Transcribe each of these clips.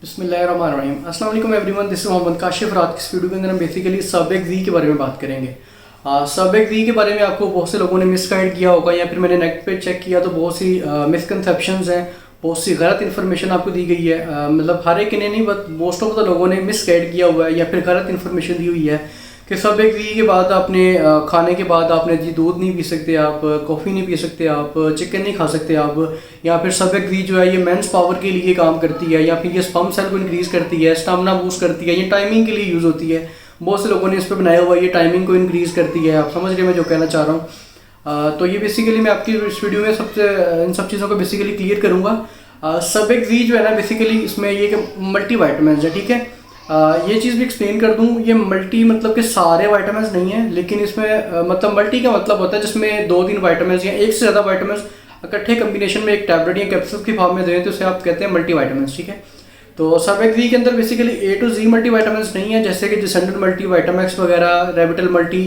बिस्मिल्लाहिर्रहमानिर्रहीम। अस्सलाम वालेकुम everyone, this is Mohammad Kashif. रात की इस वीडियो के अंदर हम बेसिकली सबेक ज़ी के बारे में बात करेंगे। सबेक ज़ी के बारे में आपको बहुत से लोगों ने मिसगाइड किया होगा या फिर मैंने नेट पे चेक किया तो बहुत सी मिसकनसेप्शंस हैं, बहुत सी गलत इन्फॉर्मेशन आपको दी गई है। मतलब हर एक ने नहीं बट मोस्ट ऑफ द लोगों ने मिसगाइड किया हुआ है या फिर गलत इन्फॉर्मेशन दी हुई है कि सबेक ज़ी के बाद आपने खाने के बाद आपने जी दूध नहीं पी सकते, आप कॉफ़ी नहीं पी सकते, आप चिकन नहीं खा सकते आप, या फिर सबेक ज़ी जो है ये मेंस पावर के लिए काम करती है, या फिर ये स्पर्म सेल को इंक्रीज़ करती है, स्टामिना बूस्ट करती है, ये टाइमिंग के लिए यूज़ होती है। बहुत से लोगों ने इस पर बनाया हुआ है ये टाइमिंग को इंक्रीज़ करती है। आप समझ रहे हैं मैं जो कहना चाह रहा हूँ। तो ये बेसिकली मैं आपकी इस वीडियो में सबसे इन सब चीज़ों को बेसिकली क्लियर करूँगा। सबेक ज़ी जो है ना बेसिकली इसमें ये कि मल्टी वाइटामिन है, ठीक है। ये चीज़ भी एक्सप्लेन कर दूँ, ये मल्टी मतलब कि सारे वाइटामिन नहीं है, लेकिन इसमें मतलब मल्टी का मतलब होता है जिसमें 2-3 वाइटामिन या एक से ज़्यादा वाइटामिन इकट्ठे कम्बिनेशन में एक टैबलेट या कैप्सूल की फॉर्म में दें तो उसे आप कहते हैं मल्टी वाइटामिन, ठीक है। तो सबेक ज़ी के अंदर basically A to Z multi vitamin नहीं है, जैसे कि जिसेंडल मल्टी वाइटामैक्स वगैरह, Revital multi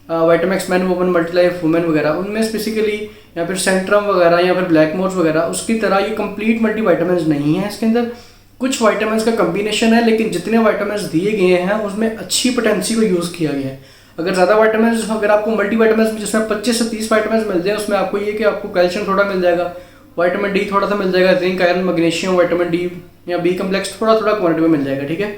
Vitamax man woman multi life women वगैरह, उनमें स्पेसिकली या फिर सेंट्रम वगैरह या फिर ब्लैक मोर्स वगैरह उसकी तरह ये कंप्लीट मल्टी वाइटामिन नहीं है। इसके अंदर कुछ वाइटामिन का कम्बिनेशन है, लेकिन जितने वाइटामिन दिए गए हैं उसमें अच्छी पोटेंसी को यूज़ किया गया है। अगर ज़्यादा वाइटामिन, अगर आपको मल्टी वाइटामिन जिसमें 25 से 30 वाइटामिन मिल जाए उसमें आपको ये कि आपको कैल्शियम थोड़ा मिल जाएगा, विटामिन डी थोड़ा सा मिल जाएगा, zinc, iron, magnesium, vitamin D या बी कम्प्लेक्स थोड़ा थोड़ा क्वांटिटी में मिल जाएगा, ठीक है।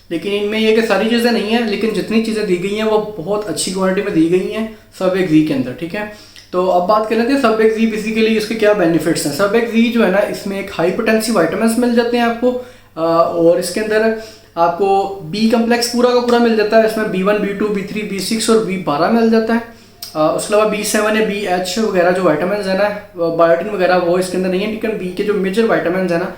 लेकिन इनमें ये कि सारी चीज़ें नहीं है, लेकिन जितनी चीज़ें दी गई हैं वो बहुत अच्छी क्वांटिटी में दी गई हैं सबेक ज़ी के अंदर, ठीक है। तो अब बात कर लेते हैं सबेक ज़ी बेसिकली इसके क्या बेनिफिट्स हैं। सबेक ज़ी जो है ना इसमें एक हाई पोटेंसी वाइटामिन मिल जाते हैं आपको, और इसके अंदर आपको बी कम्प्लेक्स पूरा का पूरा मिल जाता है। इसमें B1, B2, B3, B6 और B12 मिल जाता है। उसके अलावा B7 या BH वगैरह जो वाइटामिन है ना, बायोटिन वगैरह वो इसके अंदर नहीं है, लेकिन बी के जो मेजर वाइटामिन है ना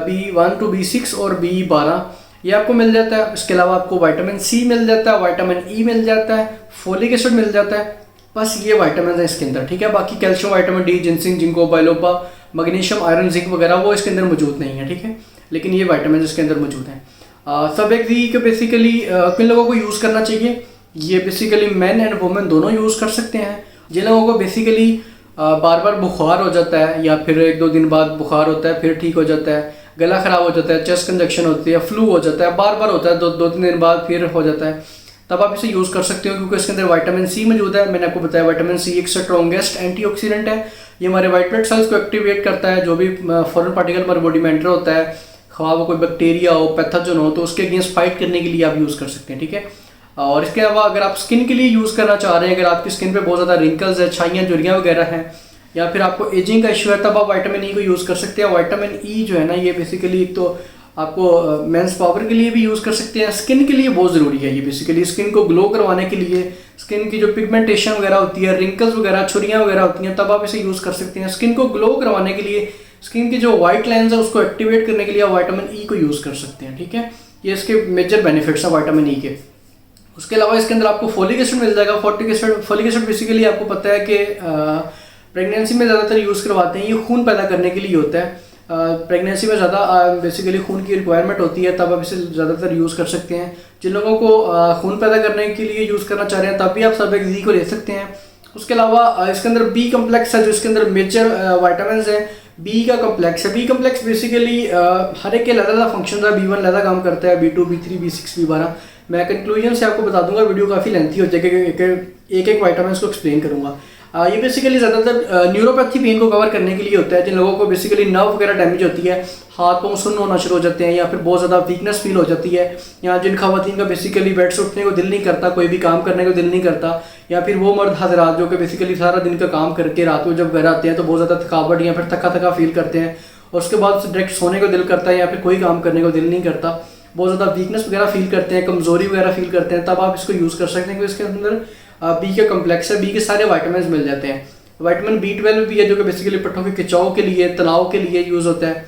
B1 to B6 और B12 ये आपको मिल जाता है। इसके अलावा आपको विटामिन सी मिल जाता है, विटामिन ई मिल जाता है, फोलिक एसिड मिल जाता है। बस ये वाइटामिन है इसके अंदर, ठीक है। बाकी calcium, vitamin D, ginseng, ginkgo biloba, magnesium, iron, zinc वगैरह वो इसके अंदर मौजूद नहीं है, ठीक है। लेकिन ये वाइटामिन इसके अंदर मौजूद हैं। सबेक ज़ी के बेसिकली किन लोगों को यूज़ करना चाहिए, ये बेसिकली मैन एंड वुमेन दोनों यूज़ कर सकते हैं। जिन लोगों को बेसिकली बार बार बुखार हो जाता है या फिर 1-2 दिन बाद बुखार होता है फिर ठीक हो जाता है, गला ख़राब हो जाता है, चेस्ट कंजक्शन होती है, फ्लू हो जाता है, बार बार होता है, 2-3 दिन बाद फिर हो जाता है, तब आप इसे यूज़ कर सकते हो क्योंकि इसके अंदर विटामिन सी मौजूद है। मैंने आपको बताया विटामिन सी एक स्ट्रॉन्गेस्ट एंटीऑक्सीडेंट है। ये हमारे वाइट ब्लड सेल्स को एक्टिवेट करता है, जो भी फॉरेन पार्टिकल हमारे बॉडी में एंटर होता है, खा वो कोई बैक्टीरिया हो, पैथोजन हो, तो उसके अगेंस्ट फाइट करने के लिए आप यूज़ कर सकते हैं, ठीक है। और इसके अलावा अगर आप स्किन के लिए यूज़ करना चाह रहे हैं, अगर आपकी स्किन पे बहुत ज़्यादा रिंकल्स है, छाइयाँ, झुर्रियाँ वगैरह हैं, या फिर आपको एजिंग का इशू है, तब आप विटामिन ई को यूज़ कर सकते हैं। विटामिन ई जो है ना ये बेसिकली एक तो आपको मेंस पावर के लिए भी यूज़ कर सकते हैं, स्किन के लिए बहुत ज़रूरी है ये बेसिकली। स्किन को ग्लो करवाने के लिए, स्किन की जो पिगमेंटेशन वगैरह होती है, रिंकल्स वगैरह, छुरियाँ वगैरह होती हैं, तब आप इसे यूज़ कर सकते हैं। स्किन को ग्लो करवाने के लिए, स्किन की जो वाइट लाइन्स है उसको एक्टिवेट करने के लिए आप विटामिन ई को यूज़ कर सकते हैं, ठीक है। ये इसके मेजर बेनिफिट्स हैं विटामिन ई के। उसके अलावा इसके अंदर आपको फोलिक एसिड मिल जाएगा। फोलिक एसिड बेसिकली आपको पता है कि प्रेगनेंसी में ज़्यादातर यूज़ करवाते हैं, ये खून पैदा करने के लिए होता है। प्रेगनेंसी में ज़्यादा बेसिकली खून की रिक्वायरमेंट होती है, तब आप इसे ज़्यादातर यूज़ कर सकते हैं। जिन लोगों को खून पैदा करने के लिए यूज़ करना चाह रहे हैं तब भी आप सबेक ज़ी को ले सकते हैं। उसके अलावा इसके अंदर बी कम्प्लेक्स है जो इसके अंदर मेजर वाइटामिन है। बी का कम्प्लेक्स है, बी कम्प्लेक्स बेसिकली हर एक के अलग अलग फंक्शन है। B1 अलग काम करता है, B2, B3, B6, B12। मैं कंक्लूजन से आपको बता दूंगा, वीडियो काफ़ी लेंथी हो जाएगी, एक वाइटामिन को एक्सप्लेन करूंगा। ये बेसिकली ज़्यादातर न्यूरोपैथी पेन को कवर करने के लिए होता है। जिन लोगों को बेसिकली नर्व वगैरह डैमेज होती है, हाथ पाँव सुन्न होना शुरू हो जाते हैं, या फिर बहुत ज़्यादा वीकनेस फील हो जाती है, या जिन खवातीन का बेसिकली बेड से उठने को दिल नहीं करता, कोई भी काम करने को दिल नहीं करता, या फिर वो मर्द हजरात जो कि बेसिकली सारा दिन का काम करके रात को जब घर आते हैं तो बहुत ज़्यादा थकावट या फिर थका थका फील करते हैं, और उसके बाद डायरेक्ट सोने को दिल करता है या फिर कोई काम करने को दिल नहीं करता, बहुत ज़्यादा वीकनेस वगैरह फील करते हैं, कमज़ोरी वगैरह फील करते हैं, तब आप इसको यूज़ कर सकते हैं क्योंकि इसके अंदर बी का कम्प्लेक्स है। बी के सारे वाइटामिन मिल जाते हैं। विटामिन B12 भी है जो कि बेसिकली पट्टों के खिंचाव के लिए, तनाव के लिए यूज़ होता है।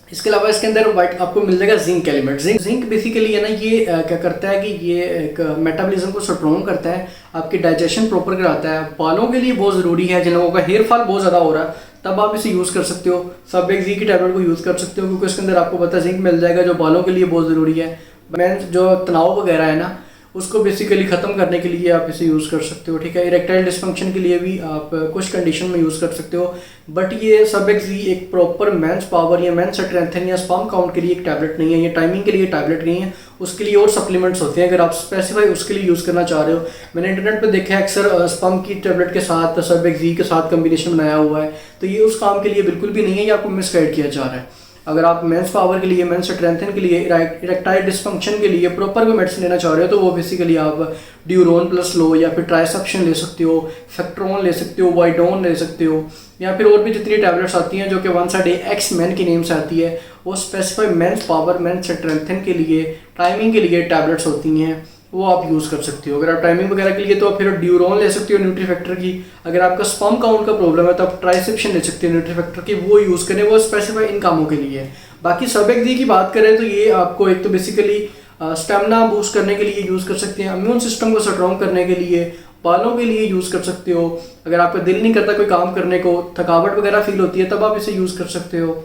इसके अलावा इसके अंदर आपको मिल जाएगा जिंक एलिमेंट। जिंक बेसिकली है ना ये क्या करता है कि ये एक मेटाबॉलिज्म को स्ट्रॉन्ग करता है, आपकी डाइजेशन प्रॉपर कराता है, बालों के लिए बहुत ज़रूरी है। जिन लोगों का हेयर फॉल बहुत ज़्यादा हो रहा है तब आप इसे यूज़ कर सकते हो, सबेक ज़ी की टैबलेट को यूज़ कर सकते हो क्योंकि इसके अंदर आपको पता है जिंक मिल जाएगा जो बालों के लिए बहुत ज़रूरी है। मैं जो तनाव वगैरह है ना उसको बेसिकली ख़त्म करने के लिए आप इसे यूज़ कर सकते हो, ठीक है। इरेक्टाइल डिस्फंक्शन के लिए भी आप कुछ कंडीशन में यूज़ कर सकते हो, बट ये सबएक्सी एक प्रॉपर मेंस पावर या मेंस स्ट्रेंथन या स्पर्म काउंट के लिए एक टैबलेट नहीं है, ये टाइमिंग के लिए टैबलेट नहीं है। उसके लिए और सप्लीमेंट्स होते हैं, अगर आप स्पेसिफाई उसके लिए यूज़ करना चाह रहे हो। मैंने इंटरनेट पर देखा है अक्सर स्पर्म की टैबलेट के साथ सबएक्सी के साथ कम्बिनेशन बनाया हुआ है, तो ये उस काम के लिए बिल्कुल भी नहीं है, ये आपको मिसगाइड किया जा रहा है। अगर आप मेंस पावर के लिए, मेंस स्ट्रेंथन के लिए, इरेक्टाइल डिस्फंक्शन के लिए प्रॉपर कोई मेडिसिन लेना चाह रहे हो तो वो बेसिकली आप ड्यूरोन प्लस लो या फिर ट्राइसेप्शन ले सकते हो, फेक्ट्रोन ले सकते हो, वाइडोन ले सकते हो, या फिर और भी जितनी टैबलेट्स आती हैं जो कि वन साइड एक्स मैन की नेम से आती है, वो specify men's power, men's strengthen के लिए, टाइमिंग के लिए टैबलेट्स होती हैं, वो आप यूज़ कर सकते हो। अगर आप टाइमिंग वगैरह के लिए तो फिर ड्यूरोन ले सकते हो न्यूट्रीफैक्टर की। अगर आपका स्पर्म काउंट का प्रॉब्लम है तो आप ट्राइसेप्शन ले सकते हो न्यूट्रीफैक्टर की, वो यूज़ करें, वो स्पेसिफाई इन कामों के लिए है। बाकी सबएक्सी की बात करें तो ये आपको एक तो बेसिकली स्टेमिना बूस्ट करने के लिए यूज़ कर सकते हैं, इम्यून सिस्टम को स्ट्रॉन्ग करने के लिए, बालों के लिए यूज़ कर सकते हो। अगर आपका दिल नहीं करता कोई काम करने को, थकावट वगैरह फील होती है, तब आप इसे यूज़ कर सकते हो।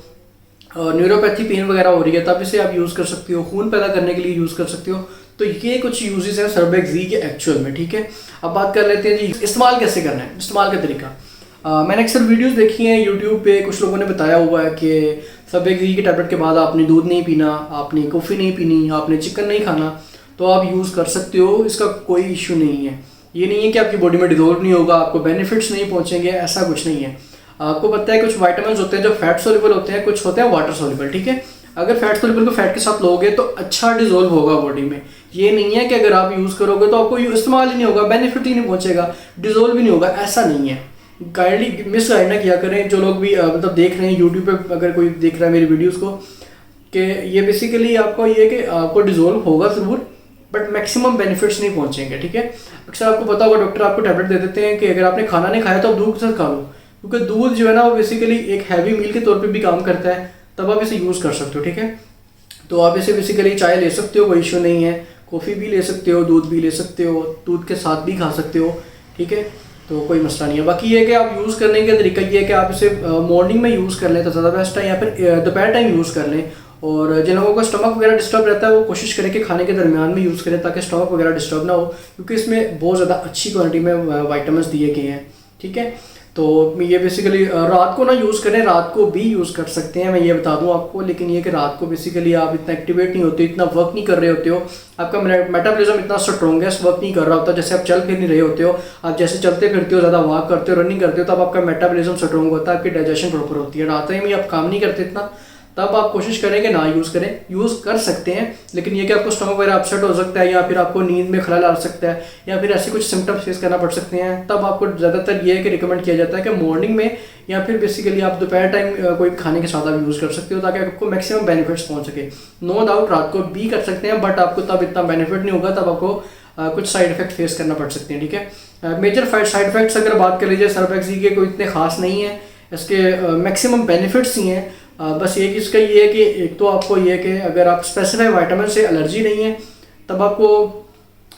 न्यूरोपैथी पेन वगैरह हो रही है तब इसे आप यूज़ कर सकते हो, खून पैदा करने के लिए यूज़ कर सकते हो। तो ये कुछ यूजेस हैं सबएक्सी के एक्चुअल में, ठीक है। अब बात कर लेते हैं जी इस्तेमाल कैसे करना है, इस्तेमाल का तरीका। मैंने अक्सर वीडियोस देखी हैं यूट्यूब पे, कुछ लोगों ने बताया हुआ है कि सबएक्सी की टैबलेट के बाद आपने दूध नहीं पीना, आपने कॉफ़ी नहीं पीनी, आपने चिकन नहीं खाना, तो आप यूज़ कर सकते हो, इसका कोई इशू नहीं है। ये नहीं है कि आपकी बॉडी में डिजोल्व नहीं होगा, आपको बेनिफिट्स नहीं पहुँचेंगे, ऐसा कुछ नहीं है। आपको पता है कुछ वाइटामिन होते हैं जो फैट सोल्यूबल होते हैं, कुछ होते हैं वाटर सोल्यूबल, ठीक है। अगर फैट सोल्यूबल को फैट के साथ लोगे तो अच्छा डिजोल्व होगा बॉडी में। ये नहीं है कि अगर आप यूज़ करोगे तो आपको इस्तेमाल ही नहीं होगा, बेनिफिट ही नहीं पहुंचेगा, डिजोल्व भी नहीं होगा, ऐसा नहीं है। काइंडली मिस गाइड ना किया करें जो लोग भी मतलब देख रहे हैं यूट्यूब पे, अगर कोई देख रहा है मेरी वीडियोस को, कि ये बेसिकली आपको ये कि आपको डिजोल्व होगा ज़रूर, बट मैक्सिमम बेनिफिट्स नहीं पहुंचेंगे, ठीक है। अक्सर आपको पता होगा डॉक्टर आपको टैबलेट दे देते हैं कि अगर आपने खाना नहीं खाया तो आप दूध के साथ खा लो, क्योंकि दूध जो है ना वो बेसिकली एक हैवी मील के तौर पे भी काम करता है, तब आप इसे यूज़ कर सकते हो, ठीक है। तो आप इसे बेसिकली चाय ले सकते हो, कोई इशू नहीं है, कॉफ़ी भी ले सकते हो, दूध भी ले सकते हो, दूध के साथ भी खा सकते हो, ठीक है। तो कोई मसला नहीं है। बाकी ये कि आप यूज़ करने का तरीका ये है कि आप इसे मॉर्निंग में यूज़ कर लें तो ज़्यादा बेस्ट है, या फिर दोपहर टाइम यूज़ कर लें। और जिन लोगों का स्टमक वगैरह डिस्टर्ब रहता है वो कोशिश करें कि खाने के दरमियान में यूज़ करें ताकि स्टमक वगैरह डिस्टर्ब ना हो, क्योंकि इसमें बहुत ज़्यादा अच्छी क्वांटिटी में वाइटामिन दिए गए हैं, ठीक है। तो ये बेसिकली रात को ना यूज़ करें, रात को भी यूज़ कर सकते हैं, मैं ये बता दूं आपको। लेकिन ये कि रात को बेसिकली आप इतना एक्टिवेट नहीं होते, इतना वर्क नहीं कर रहे होते हो, आपका मेटाबॉलिज्म इतना स्ट्रॉन्गेस्ट वर्क नहीं कर रहा होता। जैसे आप चल फिर नहीं रहे होते हो, आप जैसे चलते फिरते हो, ज़्यादा वॉक करते हो, रनिंग करते हो, तब आपका मेटाबॉलिज्म स्ट्रॉन्ग होता है, आपकी डाइजेशन प्रॉपर होती है। रात में आप काम नहीं करते इतना, तब आप कोशिश करें कि ना यूज़ करें। यूज़ कर सकते हैं लेकिन ये कि आपको स्टमक वगैरह अपसेट हो सकता है, या फिर आपको नींद में खलल आ सकता है, या फिर ऐसे कुछ सिम्टम्स फेस करना पड़ सकते हैं, तब आपको ज़्यादातर ये है कि रिकमेंड किया जाता है कि मॉर्निंग में या फिर बेसिकली आप दोपहर टाइम कोई खाने के साथ आप यूज़ कर सकते हो, ताकि आपको मैक्सिमम बेनिफिट्स पहुँच सके। नो डाउट रात को भी कर सकते हैं, बट आपको तब इतना बेनिफिट नहीं होगा, तब आपको कुछ साइड इफेक्ट फेस करना पड़ सकते हैं, ठीक है। मेजर साइड इफेक्ट्स अगर बात कर लीजिए सबएक्सी के, कोई इतने खास नहीं है, इसके मैक्सिमम बेनिफिट्स ही हैं। बस ये कि इसका ये है कि एक तो आपको ये है कि अगर आप स्पेसिफाई वाइटामिन से एलर्जी नहीं है तब आपको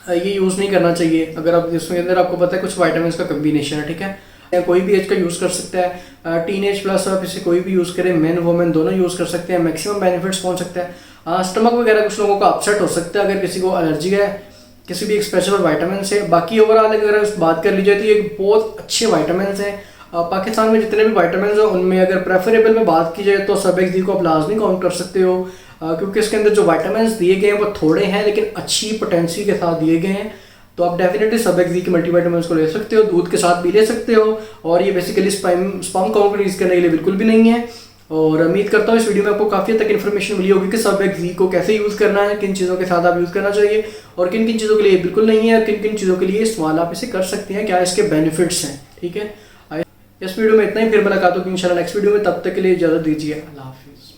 ये यूज़ नहीं करना चाहिए। अगर आप इसमें अंदर आपको पता है कुछ वाइटामिन का कम्बिनेशन है, ठीक है। कोई भी एज का यूज़ कर सकता है, टीनेज प्लस आप इसे कोई भी यूज़ करें, मेन वुमेन दोनों यूज़ कर सकते हैं, मैक्सिमम बेनिफिट्स पहुँच सकता है। स्टमक वगैरह कुछ लोगों का अपसेट हो सकता है अगर किसी को एलर्जी है किसी भी एक स्पेसिफिक वाइटामिन से। बाकी ओवरऑल अगर बात कर लीजिए तो ये बहुत अच्छे वाइटामिन हैं। पाकिस्तान में जितने भी वाइटामिन हैं उनमें अगर प्रेफरेबल में बात की जाए तो सबएक्सी को आप लाजमी काउंट कर सकते हो, क्योंकि इसके अंदर जो वाइटामिन दिए गए हैं वो थोड़े हैं लेकिन अच्छी पोटेंसी के साथ दिए गए हैं। तो आप डेफिनेटली सबएक्सी के मल्टीविटामिन को ले सकते हो, दूध के साथ भी ले सकते हो, और ये बेसिकली स्पर्म काउंट रिलीज करने के लिए बिल्कुल भी नहीं है। और उम्मीद करता हूँ इस वीडियो में आपको काफ़ी हद तक इन्फॉर्मेशन मिली होगी कि सबएक्सी को कैसे यूज़ करना है, किन चीज़ों के साथ आप यूज़ करना चाहिए और किन किन चीज़ों के लिए बिल्कुल नहीं है, किन किन चीज़ों के लिए इस्तेमाल आप इसे कर सकते हैं, क्या इसके बेनिफिट्स हैं, ठीक है। इस वीडियो में इतना ही, फिर मुलाकात होगी इंशाल्लाह नेक्स्ट वीडियो में। तब तक के लिए इजाज़त दीजिए, अल्लाह हाफिज़।